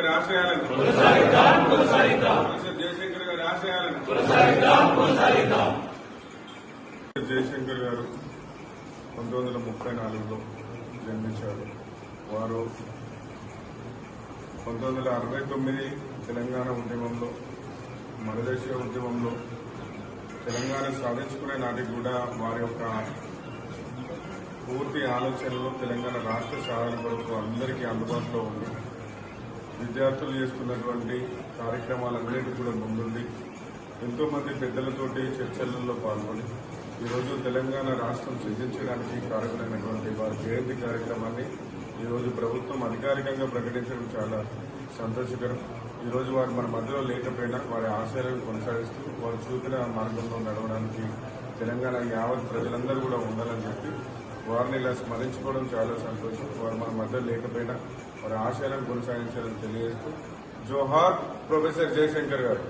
గారి ఆశయాలను ప్రొఫెసర్ జయశంకర్ గారి ఆశయాలను జయశంకర్ గారు 1934లో జన్మించారు. వారు 1969 తెలంగాణ ఉద్యమంలో, మనదేశీయ ఉద్యమంలో తెలంగాణ సాధించుకునే నాటికి కూడా వారి యొక్క పూర్తి ఆలోచనలు తెలంగాణ రాష్ట్ర సాధన కొరకు అందరికీ అందుబాటులో ఉంది. విద్యార్థులు చేస్తున్నటువంటి కార్యక్రమాలన్నిటికీ కూడా ముందుండి ఎంతో మంది పెద్దలతోటి చర్చలలో పాల్గొని ఈరోజు తెలంగాణ రాష్ట్రం సృజించడానికి కారకులైనటువంటి వారి జయంతి కార్యక్రమాన్ని ఈరోజు ప్రభుత్వం అధికారికంగా ప్రకటించడం చాలా సంతోషకరం. ఈరోజు వారు మన మధ్యలో లేకపోయినా వారి ఆశయాలను కొనసాగిస్తూ వారు చూపిన మార్గంలో నడవడానికి తెలంగాణ యావత్ ప్రజలందరూ కూడా ఉండాలని చెప్పి వారిని ఇలా స్మరించుకోవడం చాలా సంతోషం. వారు మన మధ్య లేకపోయినా వారి ఆశయాలను కొనసాగించాలని తెలియజేస్తూ జోహార్ ప్రొఫెసర్ జయశంకర్ గారు.